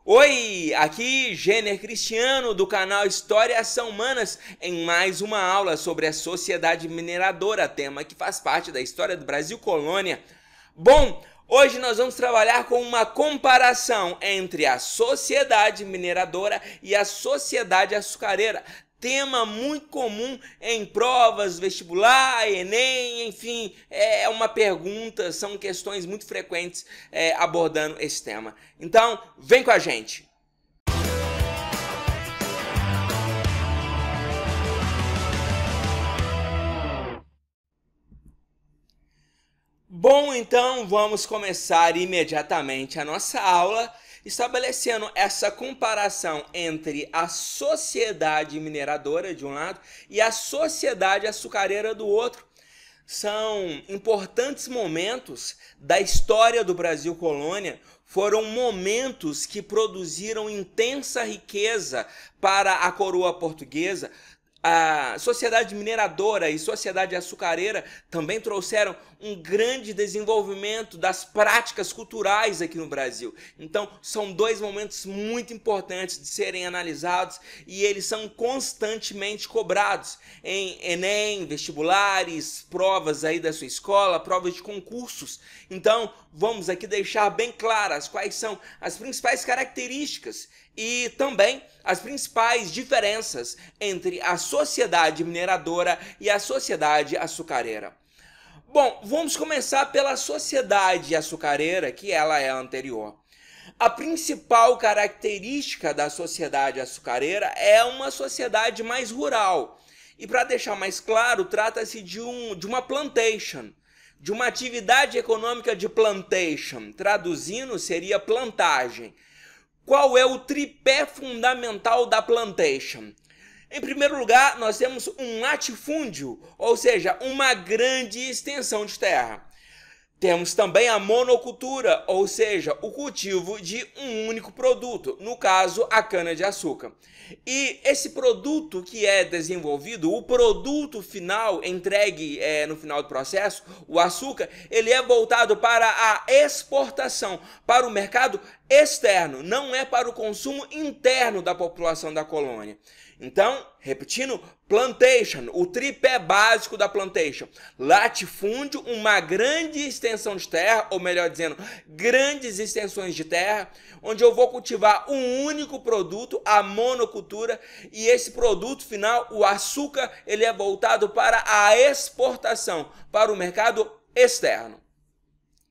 Oi, aqui Gêner Cristiano do canal História São Humanas em mais uma aula sobre a sociedade mineradora, tema que faz parte da história do Brasil colônia. Bom, hoje nós vamos trabalhar com uma comparação entre a sociedade mineradora e a sociedade açucareira. Tema muito comum em provas, vestibular, Enem, enfim, é uma pergunta, são questões muito frequentes abordando esse tema. Então, vem com a gente! Bom, então vamos começar imediatamente a nossa aula estabelecendo essa comparação entre a sociedade mineradora de um lado e a sociedade açucareira do outro. São importantes momentos da história do Brasil colônia, foram momentos que produziram intensa riqueza para a coroa portuguesa. A sociedade mineradora e sociedade açucareira também trouxeram um grande desenvolvimento das práticas culturais aqui no Brasil. Então, são dois momentos muito importantes de serem analisados e eles são constantemente cobrados em Enem, vestibulares, provas aí da sua escola, provas de concursos. Então, vamos aqui deixar bem claras quais são as principais características e também as principais diferenças entre a sociedade mineradora e a sociedade açucareira. Bom, vamos começar pela sociedade açucareira, que ela é a anterior. A principal característica da sociedade açucareira é uma sociedade mais rural. E para deixar mais claro, trata-se de uma plantation, de uma atividade econômica de plantation. Traduzindo, seria plantagem. Qual é o tripé fundamental da plantation? Em primeiro lugar, nós temos um latifúndio, ou seja, uma grande extensão de terra. Temos também a monocultura, ou seja, o cultivo de um único produto, no caso, a cana-de-açúcar. E esse produto que é desenvolvido, o produto final entregue no final do processo, o açúcar, ele é voltado para a exportação, para o mercado externo, não é para o consumo interno da população da colônia. Então, repetindo, plantation, o tripé básico da plantation. Latifúndio, uma grande extensão de terra, ou melhor dizendo, grandes extensões de terra, onde eu vou cultivar um único produto, a monocultura, e esse produto final, o açúcar, ele é voltado para a exportação, para o mercado externo.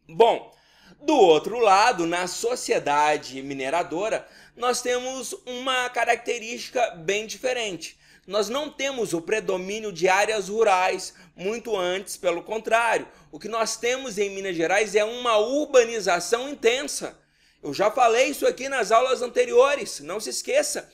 Bom, do outro lado, na sociedade mineradora, nós temos uma característica bem diferente. Nós não temos o predomínio de áreas rurais, muito antes, pelo contrário. O que nós temos em Minas Gerais é uma urbanização intensa. Eu já falei isso aqui nas aulas anteriores, não se esqueça.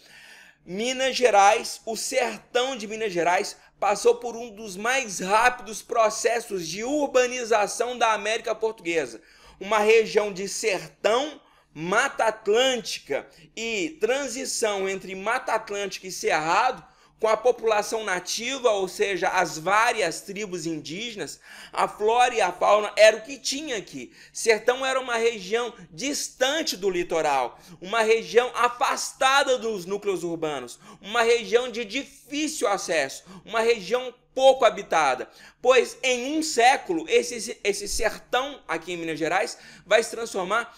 Minas Gerais, o sertão de Minas Gerais, passou por um dos mais rápidos processos de urbanização da América Portuguesa. Uma região de sertão, Mata Atlântica e transição entre Mata Atlântica e Cerrado, com a população nativa, ou seja, as várias tribos indígenas, a flora e a fauna era o que tinha aqui. Sertão era uma região distante do litoral, uma região afastada dos núcleos urbanos, uma região de difícil acesso, uma região pouco habitada, pois em um século esse sertão aqui em Minas Gerais vai se transformar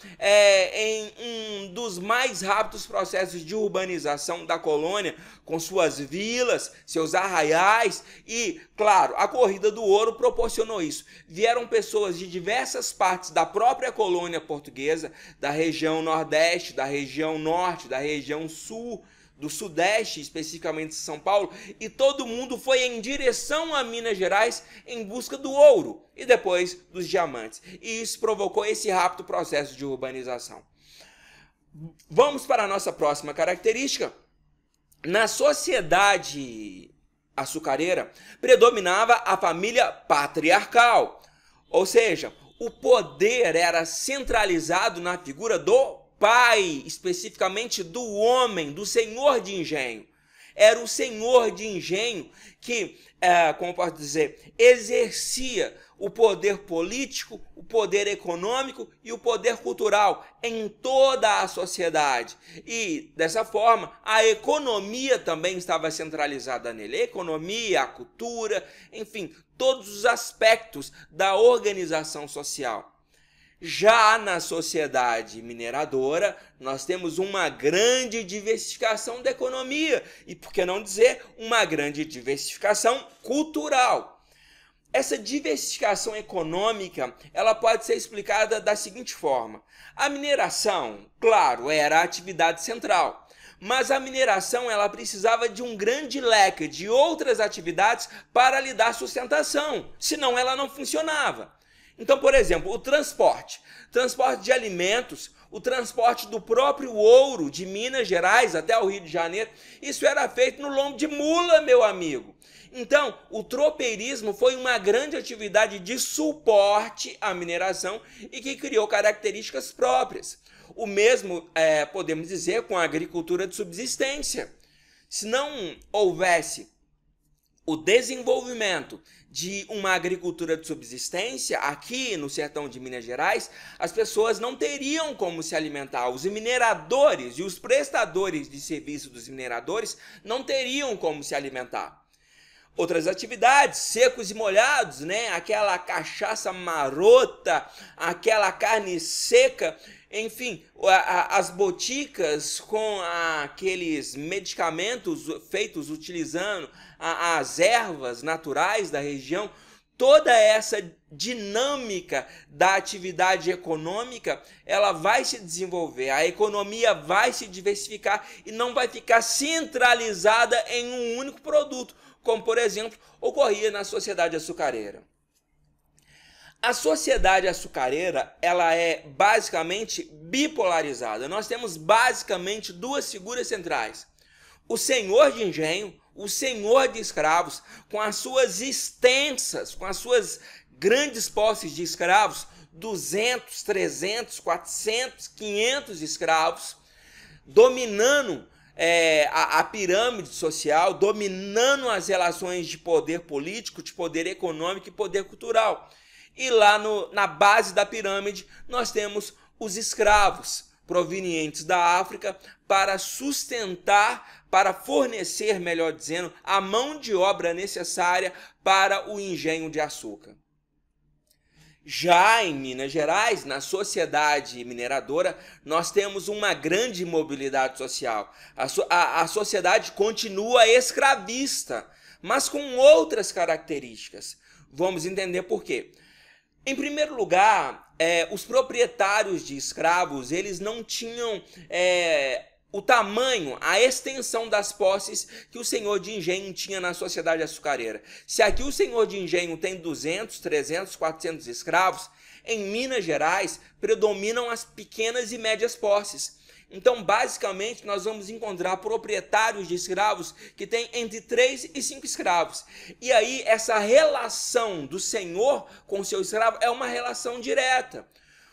em um dos mais rápidos processos de urbanização da colônia, com suas vilas, seus arraiais e, claro, a corrida do ouro proporcionou isso. Vieram pessoas de diversas partes da própria colônia portuguesa, da região nordeste, da região norte, da região sul, do Sudeste, especificamente de São Paulo, e todo mundo foi em direção a Minas Gerais em busca do ouro e depois dos diamantes. E isso provocou esse rápido processo de urbanização. Vamos para a nossa próxima característica. Na sociedade açucareira, predominava a família patriarcal, ou seja, o poder era centralizado na figura do pai, especificamente do homem, do senhor de engenho. era o senhor de engenho que, como posso dizer, exercia o poder político, o poder econômico e o poder cultural em toda a sociedade. E, dessa forma, a economia também estava centralizada nele. A economia, a cultura, enfim, todos os aspectos da organização social. Já na sociedade mineradora, nós temos uma grande diversificação da economia e, por que não dizer, uma grande diversificação cultural. Essa diversificação econômica, ela pode ser explicada da seguinte forma. A mineração, claro, era a atividade central, mas a mineração ela precisava de um grande leque de outras atividades para lhe dar sustentação, senão ela não funcionava. Então, por exemplo, o transporte de alimentos, o transporte do próprio ouro de Minas Gerais até o Rio de Janeiro, isso era feito no lombo de mula, meu amigo. Então, o tropeirismo foi uma grande atividade de suporte à mineração e que criou características próprias. O mesmo podemos dizer com a agricultura de subsistência. Se não houvesse o desenvolvimento de uma agricultura de subsistência aqui no sertão de Minas Gerais, as pessoas não teriam como se alimentar. Os mineradores e os prestadores de serviço dos mineradores não teriam como se alimentar. Outras atividades, secos e molhados, né? Aquela cachaça marota, aquela carne seca, enfim, as boticas com aqueles medicamentos feitos utilizando as ervas naturais da região, toda essa dinâmica da atividade econômica, ela vai se desenvolver, a economia vai se diversificar e não vai ficar centralizada em um único produto, como, por exemplo, ocorria na sociedade açucareira. A sociedade açucareira, ela é basicamente bipolarizada. Nós temos basicamente duas figuras centrais. O senhor de engenho, o senhor de escravos, com as suas extensas, com as suas grandes posses de escravos, 200, 300, 400, 500 escravos, dominando a pirâmide social, dominando as relações de poder político, de poder econômico e poder cultural. E lá na base da pirâmide nós temos os escravos provenientes da África para sustentar, para fornecer, melhor dizendo, a mão de obra necessária para o engenho de açúcar. Já em Minas Gerais, na sociedade mineradora, nós temos uma grande mobilidade social. A sociedade continua escravista, mas com outras características. Vamos entender por quê. Em primeiro lugar, os proprietários de escravos, eles não tinham o tamanho, a extensão das posses que o senhor de engenho tinha na sociedade açucareira. Se aqui o senhor de engenho tem 200, 300, 400 escravos, em Minas Gerais predominam as pequenas e médias posses. Então, basicamente, nós vamos encontrar proprietários de escravos que têm entre 3 e 5 escravos. E aí, essa relação do senhor com o seu escravo é uma relação direta.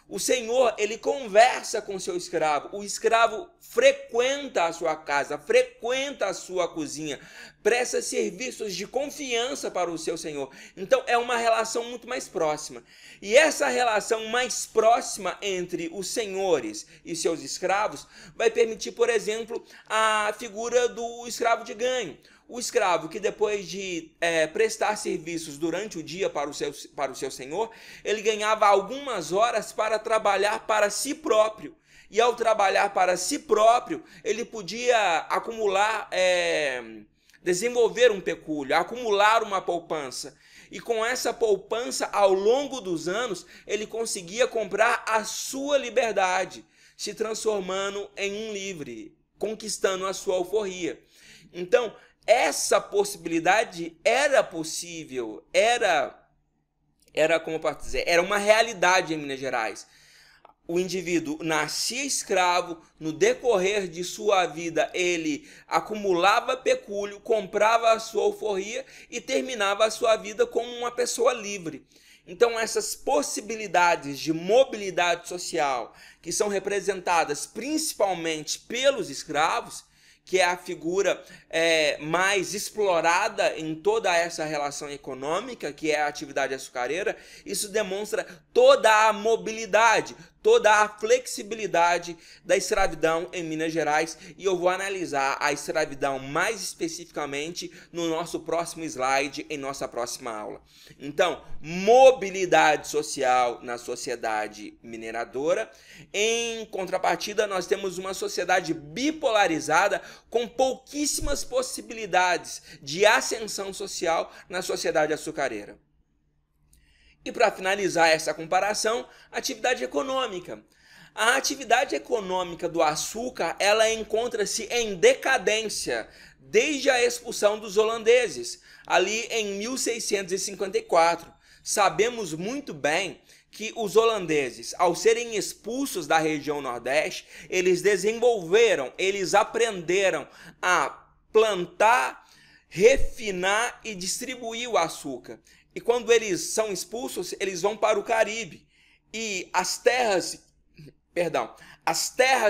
O senhor, ele conversa com seu escravo, o escravo frequenta a sua casa, frequenta a sua cozinha, presta serviços de confiança para o seu senhor. Então é uma relação muito mais próxima. E essa relação mais próxima entre os senhores e seus escravos vai permitir, por exemplo, a figura do escravo de ganho. O escravo que depois de prestar serviços durante o dia para o seu senhor, ele ganhava algumas horas para trabalhar para si próprio. E ao trabalhar para si próprio, ele podia acumular, desenvolver um pecúlio, acumular uma poupança. E com essa poupança, ao longo dos anos, ele conseguia comprar a sua liberdade, se transformando em um livre, conquistando a sua alforria. Então, essa possibilidade era possível, era como eu posso dizer, era uma realidade em Minas Gerais. O indivíduo nascia escravo, no decorrer de sua vida ele acumulava pecúlio, comprava a sua alforria e terminava a sua vida como uma pessoa livre. Então essas possibilidades de mobilidade social, que são representadas principalmente pelos escravos, que é a figura mais explorada em toda essa relação econômica, que é a atividade açucareira. Isso demonstra toda a mobilidade, toda a flexibilidade da escravidão em Minas Gerais, e eu vou analisar a escravidão mais especificamente no nosso próximo slide, em nossa próxima aula. Então, mobilidade social na sociedade mineradora. Em contrapartida, nós temos uma sociedade bipolarizada com pouquíssimas possibilidades de ascensão social na sociedade açucareira. E para finalizar essa comparação, atividade econômica. A atividade econômica do açúcar, ela encontra-se em decadência desde a expulsão dos holandeses, ali em 1654. Sabemos muito bem que os holandeses, ao serem expulsos da região Nordeste, eles desenvolveram, eles aprenderam a plantar, refinar e distribuir o açúcar. E quando eles são expulsos, eles vão para o Caribe. E as terras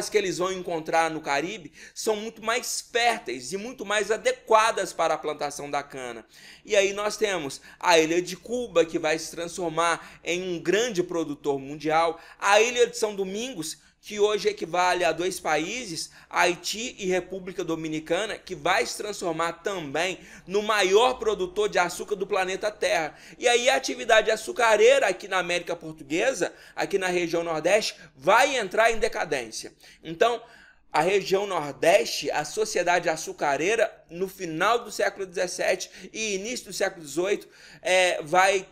que eles vão encontrar no Caribe são muito mais férteis e muito mais adequadas para a plantação da cana. E aí nós temos a ilha de Cuba, que vai se transformar em um grande produtor mundial, a ilha de São Domingos, que hoje equivale a 2 países, Haiti e República Dominicana, que vai se transformar também no maior produtor de açúcar do planeta Terra. E aí a atividade açucareira aqui na América Portuguesa, aqui na região Nordeste, vai entrar em decadência. Então, a região Nordeste, a sociedade açucareira, no final do século XVII e início do século XVIII, vai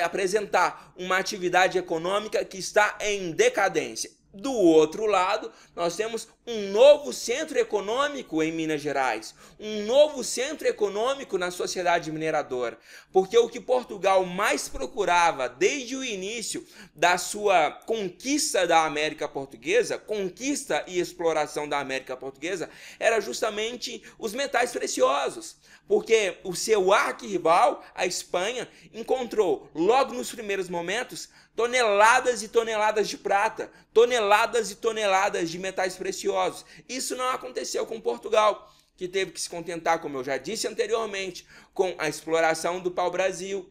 apresentar uma atividade econômica que está em decadência. Do outro lado, nós temos um novo centro econômico em Minas Gerais, um novo centro econômico na sociedade mineradora, porque o que Portugal mais procurava desde o início da sua conquista da América Portuguesa, conquista e exploração da América Portuguesa, era justamente os metais preciosos, porque o seu arquirrival, a Espanha, encontrou logo nos primeiros momentos toneladas e toneladas de prata, toneladas e toneladas de metais preciosos. Isso não aconteceu com Portugal, que teve que se contentar, como eu já disse anteriormente, com a exploração do pau-brasil,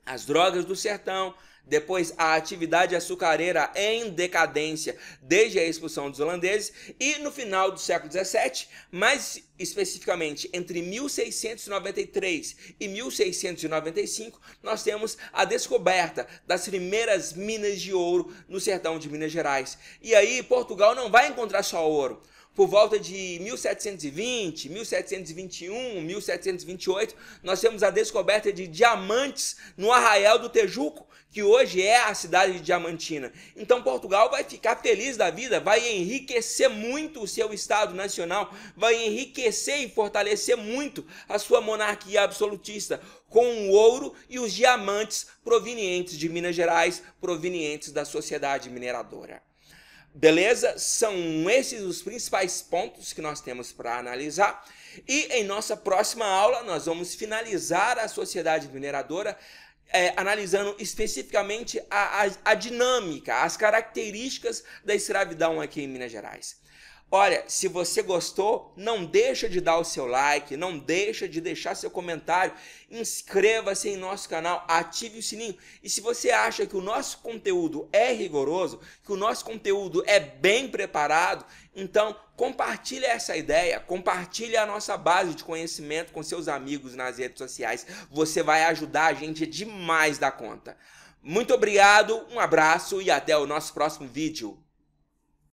as drogas do sertão, depois a atividade açucareira em decadência desde a expulsão dos holandeses, e no final do século XVII, mais especificamente entre 1693 e 1695, nós temos a descoberta das primeiras minas de ouro no sertão de Minas Gerais. E aí Portugal não vai encontrar só ouro. Por volta de 1720, 1721, 1728, nós temos a descoberta de diamantes no Arraial do Tejuco, que hoje é a cidade de Diamantina. Então Portugal vai ficar feliz da vida, vai enriquecer muito o seu Estado Nacional, vai enriquecer e fortalecer muito a sua monarquia absolutista, com o ouro e os diamantes provenientes de Minas Gerais, provenientes da sociedade mineradora. Beleza? São esses os principais pontos que nós temos para analisar. E em nossa próxima aula nós vamos finalizar a sociedade mineradora analisando especificamente a dinâmica, as características da escravidão aqui em Minas Gerais. Olha, se você gostou, não deixa de dar o seu like, não deixa de deixar seu comentário, inscreva-se em nosso canal, ative o sininho. E se você acha que o nosso conteúdo é rigoroso, que o nosso conteúdo é bem preparado, então compartilhe essa ideia, compartilhe a nossa base de conhecimento com seus amigos nas redes sociais. Você vai ajudar a gente demais da conta. Muito obrigado, um abraço e até o nosso próximo vídeo.